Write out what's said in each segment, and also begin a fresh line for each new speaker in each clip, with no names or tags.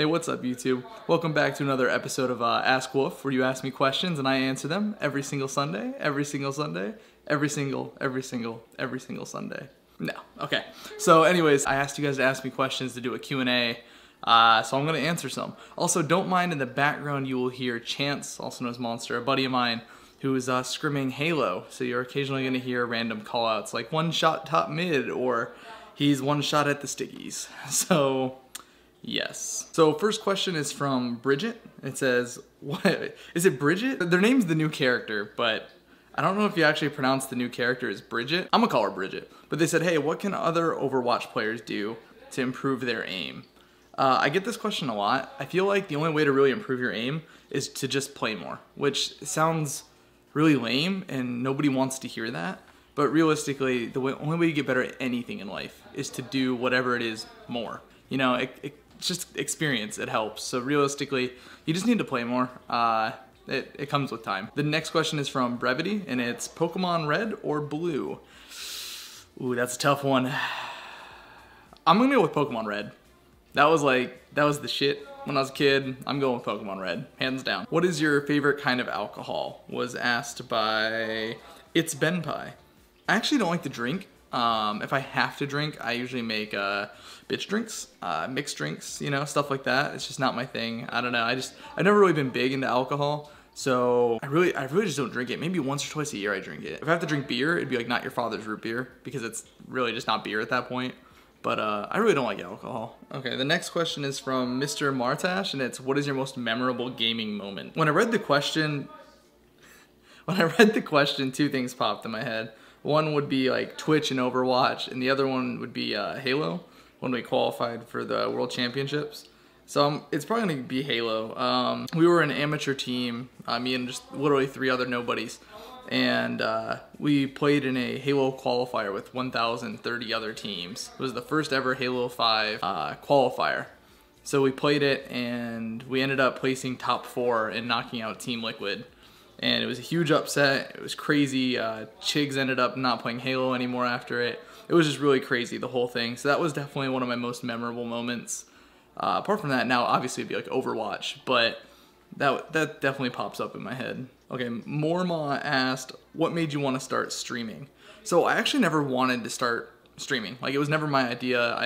Hey, what's up YouTube? Welcome back to another episode of Ask Wolf, where you ask me questions and I answer them every single Sunday, every single Sunday, every single Sunday. No, okay. So anyways, I asked you guys to ask me questions to do a Q&A, so I'm gonna answer some. Also, don't mind in the background you will hear Chance, also known as Monster, a buddy of mine, who is scrimming Halo. So you're occasionally gonna hear random callouts like one shot top mid, or he's one shot at the stickies. So yes. So first question is from Bridget. It says, what is it, Bridget? Their name's the new character, but I don't know if you actually pronounce the new character as Bridget. I'm gonna call her Bridget. But they said, hey, what can other Overwatch players do to improve their aim? I get this question a lot. I feel like the only way to really improve your aim is to just play more, which sounds really lame and nobody wants to hear that. But realistically, the only way you get better at anything in life is to do whatever it is more. You know, it's just experience, it helps. So realistically, you just need to play more. It comes with time. The next question is from Brevity, and it's Pokemon Red or Blue? Ooh, that's a tough one. I'm gonna go with Pokemon Red. That was the shit when I was a kid. I'm going with Pokemon Red, hands down. What is your favorite kind of alcohol? Was asked by It's Ben Pie. I actually don't like to drink. If I have to drink, I usually make bitch drinks, mixed drinks, you know, stuff like that. It's just not my thing. I don't know. I've never really been big into alcohol, so I really just don't drink it. Maybe once or twice a year I drink it. If I have to drink beer, it'd be like Not Your Father's root beer, because it's really just not beer at that point. But I really don't like alcohol. Okay, the next question is from Mr. Martash, and it's, what is your most memorable gaming moment? When I read the question, two things popped in my head. One would be like Twitch and Overwatch, and the other one would be Halo, when we qualified for the World Championships. So it's probably gonna be Halo. We were an amateur team, me and just literally 3 other nobodies, and we played in a Halo qualifier with 1,030 other teams. It was the first ever Halo 5 qualifier. So we played it, and we ended up placing top 4 and knocking out Team Liquid. And it was a huge upset. It was crazy. Chigs ended up not playing Halo anymore after it. It was just really crazy, the whole thing. So that was definitely one of my most memorable moments. Apart from that, now obviously it'd be like Overwatch, but that definitely pops up in my head. Okay, Morma asked, what made you want to start streaming? So I actually never wanted to start streaming. Like, it was never my idea.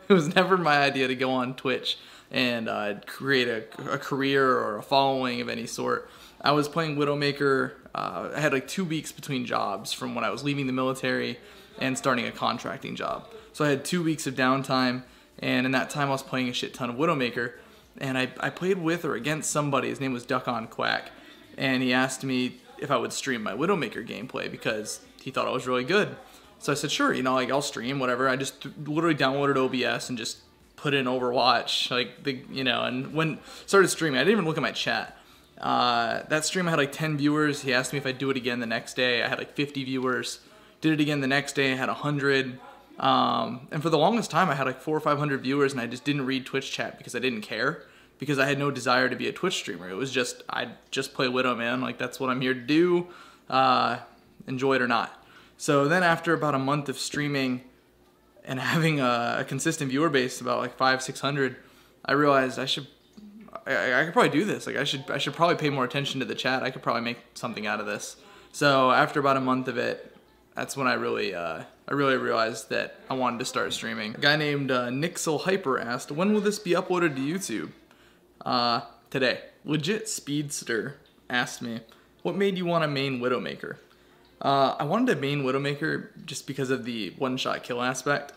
It was never my idea to go on Twitch and create a career or a following of any sort. I was playing Widowmaker. I had like 2 weeks between jobs from when I was leaving the military and starting a contracting job. So I had 2 weeks of downtime, and in that time I was playing a shit ton of Widowmaker. And I played with or against somebody, his name was Duck on Quack, and he asked me if I would stream my Widowmaker gameplay because he thought I was really good. So I said, sure, you know, like, I'll stream, whatever. I just literally downloaded OBS and just put in Overwatch, and when started streaming, I didn't even look at my chat. That stream I had like 10 viewers. He asked me if I'd do it again the next day. I had like 50 viewers. Did it again the next day. I had 100. And for the longest time, I had like 400 or 500 viewers, and I just didn't read Twitch chat because I didn't care, because I had no desire to be a Twitch streamer. It was just, I just play Widow, man. Like, that's what I'm here to do. Enjoy it or not. So then after about a month of streaming and having a consistent viewer base, about like 500-600, I realized I could probably do this. Like, I should probably pay more attention to the chat. I could probably make something out of this. So after about a month of it, that's when I really realized that I wanted to start streaming. A guy named Nixel Hyper asked, when will this be uploaded to YouTube? Today. Legit Speedster asked me, what made you want to main Widowmaker? I wanted to main Widowmaker just because of the one-shot kill aspect.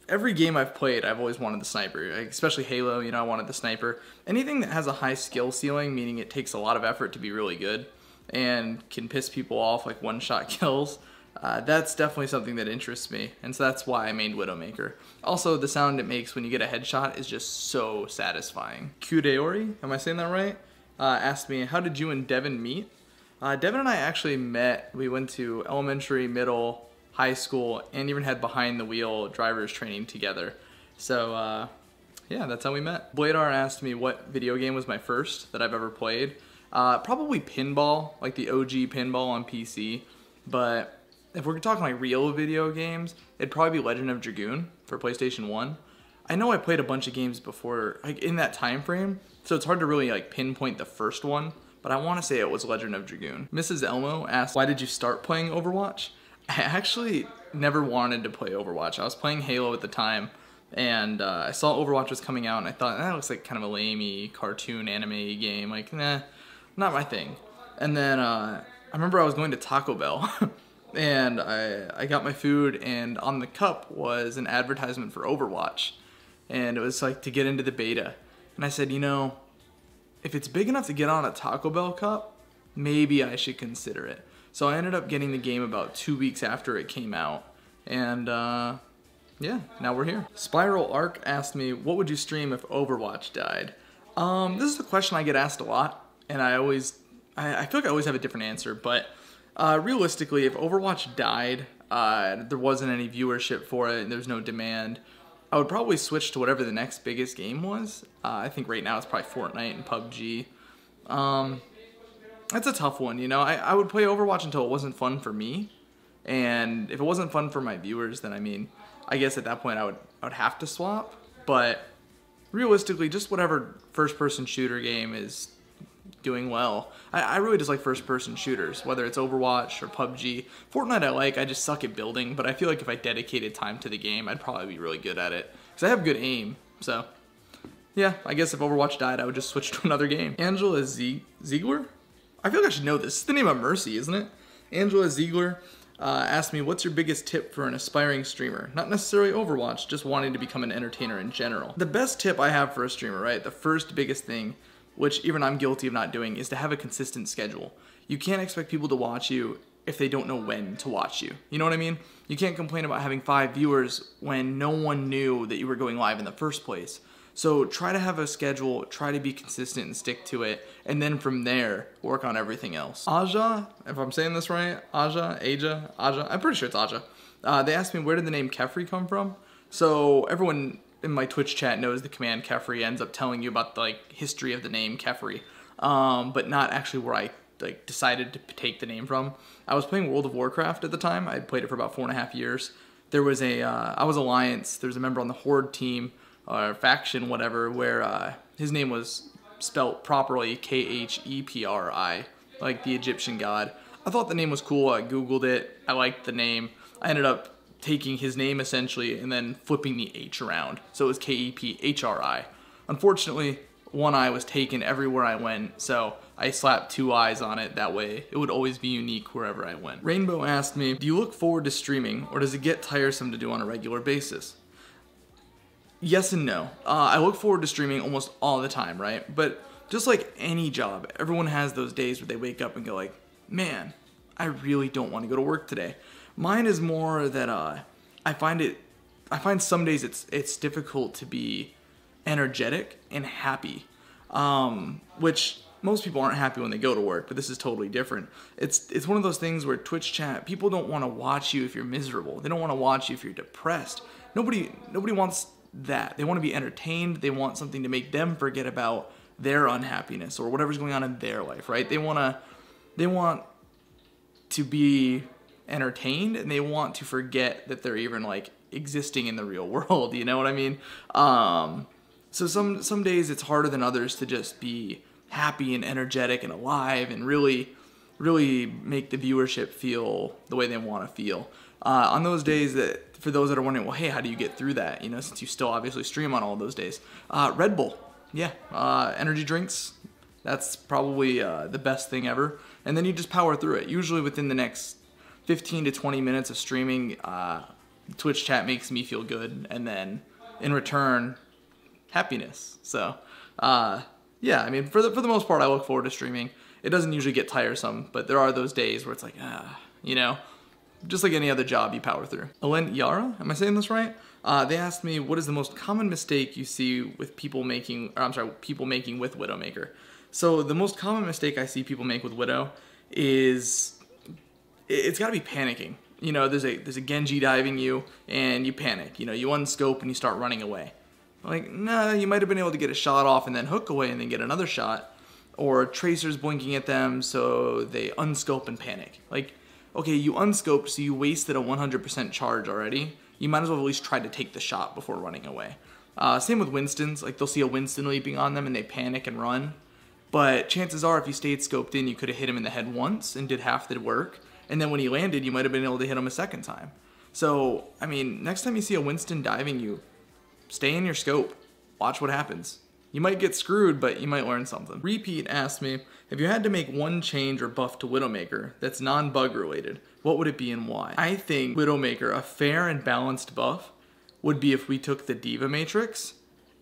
Every game I've played, I've always wanted the sniper, like, especially Halo, you know, I wanted the sniper. Anything that has a high skill ceiling, meaning it takes a lot of effort to be really good and can piss people off, like one-shot kills, that's definitely something that interests me, and so that's why I mained Widowmaker. Also, the sound it makes when you get a headshot is just so satisfying. Kudeori, am I saying that right? Asked me, how did you and Devin meet? Devin and I actually met. We went to elementary, middle, high school, and even had behind the wheel driver's training together. So yeah, that's how we met. Bladar asked me what video game was my first that I've ever played. Probably pinball, like the OG pinball on PC. But if we're talking like real video games, it'd probably be Legend of Dragoon for PlayStation 1. I know I played a bunch of games before, like in that time frame, so it's hard to really like pinpoint the first one, but I want to say it was Legend of Dragoon. Mrs. Elmo asked, why did you start playing Overwatch? I actually never wanted to play Overwatch. I was playing Halo at the time, and I saw Overwatch was coming out, and I thought, that looks like kind of a lamey cartoon anime game. Like, nah, not my thing. And then I remember I was going to Taco Bell, and I got my food, and on the cup was an advertisement for Overwatch. And it was like to get into the beta. And I said, you know, if it's big enough to get on a Taco Bell cup, maybe I should consider it. So I ended up getting the game about 2 weeks after it came out. And yeah, now we're here. Spiral Arc asked me, what would you stream if Overwatch died? This is a question I get asked a lot. And I feel like I always have a different answer. But realistically, if Overwatch died, there wasn't any viewership for it, and there's no demand, I would probably switch to whatever the next biggest game was. I think right now it's probably Fortnite and PUBG. That's a tough one, you know. I would play Overwatch until it wasn't fun for me. And if it wasn't fun for my viewers, then I mean, I guess at that point I would have to swap. But realistically, just whatever first-person shooter game is doing well. I really just like first-person shooters, whether it's Overwatch or PUBG. Fortnite I just suck at building, but I feel like if I dedicated time to the game, I'd probably be really good at it. Because I have good aim, so yeah, I guess if Overwatch died, I would just switch to another game. Angela Ziegler? I feel like I should know this. It's the name of Mercy, isn't it? Angela Ziegler asked me, what's your biggest tip for an aspiring streamer? Not necessarily Overwatch, just wanting to become an entertainer in general. The best tip I have for a streamer, right? The first biggest thing, which even I'm guilty of not doing, is to have a consistent schedule. You can't expect people to watch you if they don't know when to watch you. You know what I mean? You can't complain about having 5 viewers when no one knew that you were going live in the first place. So try to have a schedule, try to be consistent and stick to it, and then from there, work on everything else. Aja, if I'm saying this right, Aja, I'm pretty sure it's Aja. They asked me, where did the name Kephrii come from? So everyone in my Twitch chat knows the command Kephrii ends up telling you about the history of the name Kephrii, but not actually where I decided to take the name from. I was playing World of Warcraft at the time. I played it for about 4.5 years. There was I was Alliance. There was a member on the Horde team, or faction, whatever, where his name was spelt properly, Khepri, like the Egyptian god. I thought the name was cool. I Googled it. I liked the name. I ended up taking his name essentially and then flipping the H around. So it was Kephri. Unfortunately, one eye was taken everywhere I went, so I slapped 2 eyes on it. That way it would always be unique wherever I went. Rainbow asked me, do you look forward to streaming, or does it get tiresome to do on a regular basis? Yes and no. I look forward to streaming almost all the time, right? But just like any job, everyone has those days where they wake up and go like, man, I really don't want to go to work today. Mine is more that I find some days it's difficult to be energetic and happy, which most people aren't happy when they go to work, but this is totally different. It's one of those things where Twitch chat, people don't want to watch you if you're miserable. They don't want to watch you if you're depressed. Nobody wants that. They want to be entertained. They want something to make them forget about their unhappiness or whatever's going on in their life, right? They want to be entertained, and they want to forget that they're even existing in the real world. You know what I mean? So some days it's harder than others to just be happy and energetic and alive and really make the viewership feel the way they want to feel. On those days, that for those that are wondering, well, hey, how do you get through that? You know, since you still obviously stream on all those days. Red Bull, yeah, energy drinks. That's probably the best thing ever. And then you just power through it. Usually within the next 15 to 20 minutes of streaming, Twitch chat makes me feel good, and then in return, happiness. So, yeah, I mean, for the most part, I look forward to streaming. It doesn't usually get tiresome, but there are those days where it's like, you know, just like any other job, you power through. Alen Yara, am I saying this right? They asked me, what is the most common mistake you see with people making with Widowmaker? So the most common mistake I see people make with Widow is it's got to be panicking. You know, there's a Genji diving you, and you panic. You know, you unscope and you start running away. Like, nah, you might have been able to get a shot off and then hook away and then get another shot. Or tracers blinking at them, so they unscope and panic. Like, okay, you unscoped, so you wasted a 100% charge already. You might as well at least try to take the shot before running away. Same with Winstons. Like, they'll see a Winston leaping on them and they panic and run. But chances are, if you stayed scoped in, you could have hit him in the head once and did half the work. And then when he landed, you might have been able to hit him a second time. So, I mean, next time you see a Winston diving you, stay in your scope. Watch what happens. You might get screwed, but you might learn something. Repeat asked me, if you had to make one change or buff to Widowmaker that's non-bug related, what would it be and why? I think Widowmaker, a fair and balanced buff, would be if we took the Diva Matrix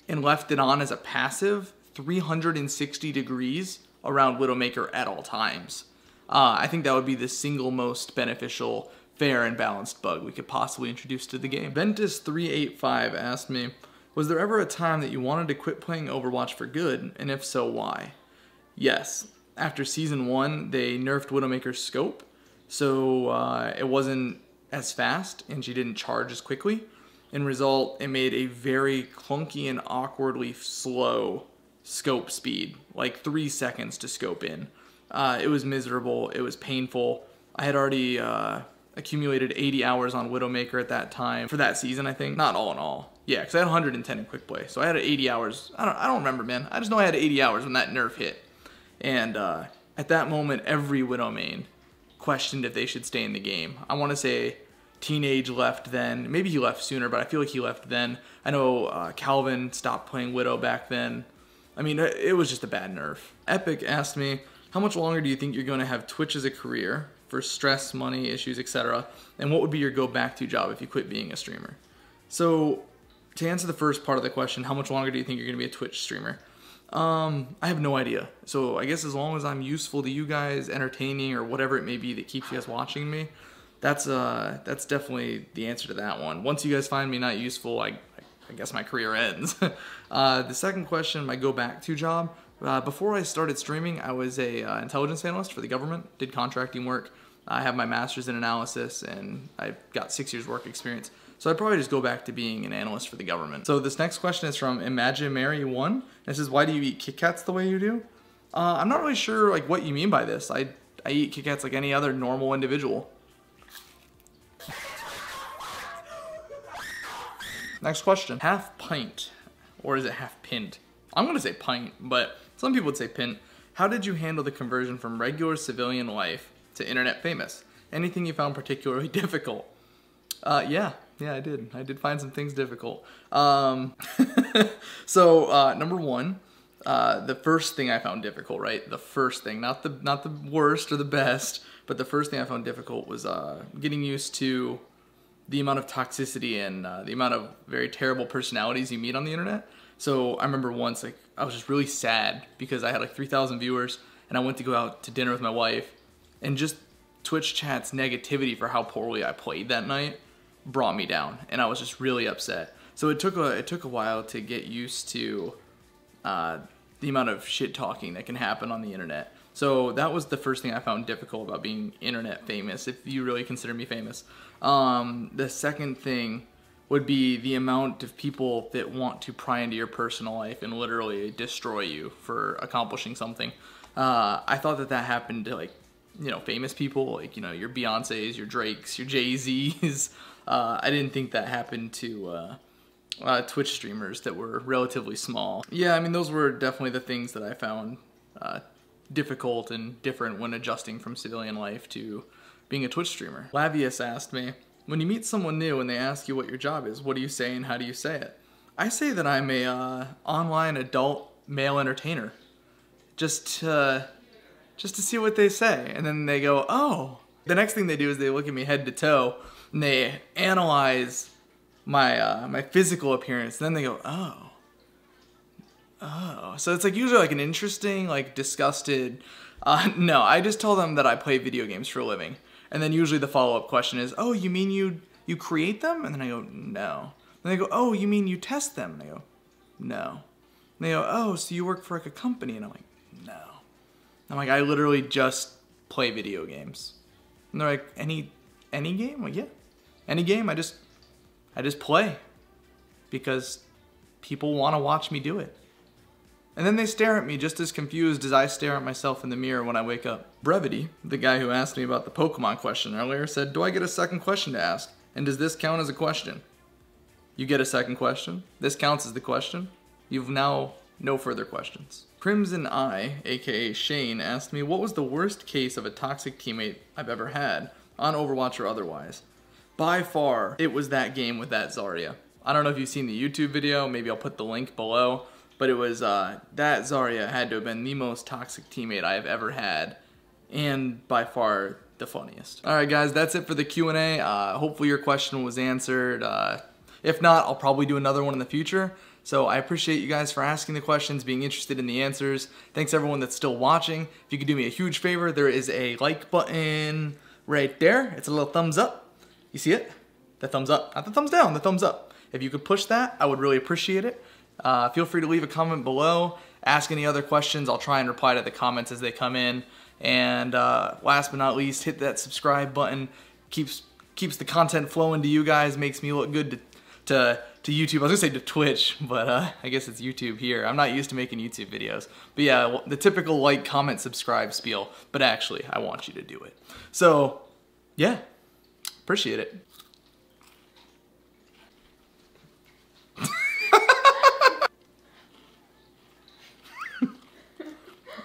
and left it on as a passive 360 degrees around Widowmaker at all times. I think that would be the single most beneficial, fair and balanced bug we could possibly introduce to the game. Ventus385 asked me, was there ever a time that you wanted to quit playing Overwatch for good, and if so, why? Yes. After Season 1, they nerfed Widowmaker's scope, so it wasn't as fast, and she didn't charge as quickly. In result, it made a very clunky and awkwardly slow scope speed, like 3 seconds to scope in. It was miserable, it was painful. I had already accumulated 80 hours on Widowmaker at that time, for that season I think, not all in all. Yeah, because I had 110 in quick play, so I had 80 hours. I don't remember, man. I just know I had 80 hours when that nerf hit. And at that moment, every Widow main questioned if they should stay in the game. I want to say Teenage left then. Maybe he left sooner, but I feel like he left then. I know Calvin stopped playing Widow back then. I mean, it was just a bad nerf. Epic asked me, how much longer do you think you're going to have Twitch as a career for stress, money, issues, etc.? And what would be your go-back-to job if you quit being a streamer? So, to answer the first part of the question, how much longer do you think you're going to be a Twitch streamer? I have no idea. So I guess as long as I'm useful to you guys, entertaining, or whatever it may be that keeps you guys watching me, that's definitely the answer to that one. Once you guys find me not useful, I guess my career ends. The second question, my go-back-to job. Before I started streaming, I was a intelligence analyst for the government, did contracting work. I have my master's in analysis, and I've got 6 years work experience. So I'd probably just go back to being an analyst for the government. So this next question is from Imaginary1. It says, why do you eat Kit Kats the way you do? I'm not really sure like what you mean by this. I eat Kit Kats like any other normal individual. Next question. Half pint, or is it half pint? I'm gonna say pint, but some people would say pint. How did you handle the conversion from regular civilian life to internet famous? Anything you found particularly difficult? Yeah, I did. I did find some things difficult. Number one, the first thing I found difficult, right? The first thing, not the worst or the best, but the first thing I found difficult was getting used to the amount of toxicity and the amount of very terrible personalities you meet on the internet. So I remember once, like, I was just really sad because I had like 3,000 viewers and I went to go out to dinner with my wife, and just Twitch chat's negativity for how poorly I played that night brought me down, and I was just really upset. So it took a while to get used to the amount of shit talking that can happen on the internet. So that was the first thing I found difficult about being internet famous, if you really consider me famous. The second thing would be the amount of people that want to pry into your personal life and literally destroy you for accomplishing something. I thought that happened to, like, you know, famous people, like, you know, your Beyoncés, your Drakes, your Jay-Z's. I didn't think that happened to Twitch streamers that were relatively small. Yeah, I mean, those were definitely the things that I found difficult and different when adjusting from civilian life to being a Twitch streamer. Lavius asked me, when you meet someone new and they ask you what your job is, what do you say and how do you say it? I say that I'm a online adult male entertainer. Just to see what they say. And then they go, oh. The next thing they do is they look at me head to toe and they analyze my physical appearance. And then they go, oh. So it's like usually like an interesting, like disgusted, no, I just tell them that I play video games for a living. And then usually the follow-up question is, oh, you mean you create them? And then I go, no. And they go, oh, you mean you test them? And I go, no. And they go, oh, so you work for like a company? And I'm like, no. I'm like, I literally just play video games. And they're like, any game? I'm like, yeah, any game. I just play because people want to watch me do it. And then they stare at me just as confused as I stare at myself in the mirror when I wake up. Brevity, the guy who asked me about the Pokemon question earlier, said, do I get a second question to ask? And does this count as a question? you get a second question. This counts as the question. You've now no further questions. Crimson Eye, aka Shane, asked me what was the worst case of a toxic teammate I've ever had, on Overwatch or otherwise. By far, it was that game with that Zarya. I don't know if you've seen the YouTube video, maybe I'll put the link below, but it was, that Zarya had to have been the most toxic teammate I have ever had, and by far the funniest. Alright guys, that's it for the Q&A. Hopefully your question was answered. If not, I'll probably do another one in the future. So I appreciate you guys for asking the questions, being interested in the answers. Thanks everyone that's still watching. If you could do me a huge favor, there is a like button right there. It's a little thumbs up. You see it? The thumbs up. Not the thumbs down, the thumbs up. If you could push that, I would really appreciate it. Feel free to leave a comment below. Ask any other questions. I'll try and reply to the comments as they come in. And last but not least, hit that subscribe button. Keeps the content flowing to you guys. Makes me look good to YouTube. I was gonna say to Twitch, but I guess it's YouTube here. I'm not used to making YouTube videos. But yeah, the typical like, comment, subscribe spiel. But actually, I want you to do it. So, yeah, appreciate it.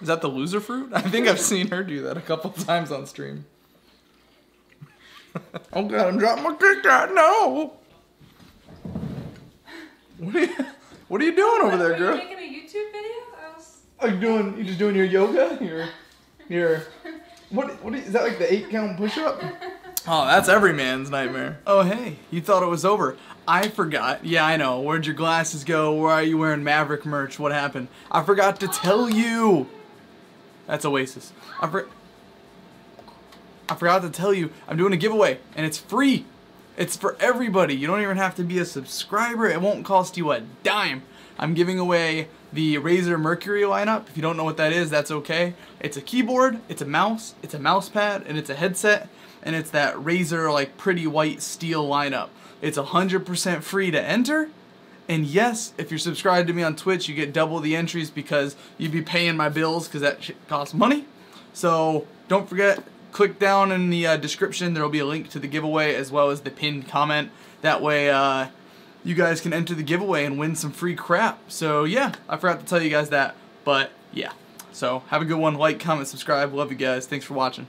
Is that the loser fruit? I think I've seen her do that a couple times on stream. Oh god, I'm dropping my Kit Kat, no! What are you doing over there, girl?
Are you making a YouTube video?
Are you just doing your yoga? Your is that like the 8-count push-up? Oh, that's every man's nightmare. Oh hey, you thought it was over. I forgot. Yeah, I know. Where'd your glasses go? Why are you wearing Maverick merch? What happened? I forgot to tell you. That's Oasis. I forgot to tell you, I'm doing a giveaway, and it's free. It's for everybody. You don't even have to be a subscriber. It won't cost you a dime. I'm giving away the Razer Mercury lineup. If you don't know what that is, that's okay. It's a keyboard, it's a mouse pad, and it's a headset, and it's that Razer like pretty white steel lineup. It's 100% free to enter. And yes, if you're subscribed to me on Twitch, you get double the entries because you'd be paying my bills because that shit costs money. So don't forget, click down in the description. There will be a link to the giveaway as well as the pinned comment. That way you guys can enter the giveaway and win some free crap. So yeah, I forgot to tell you guys that. But yeah, so have a good one. Like, comment, subscribe. Love you guys. Thanks for watching.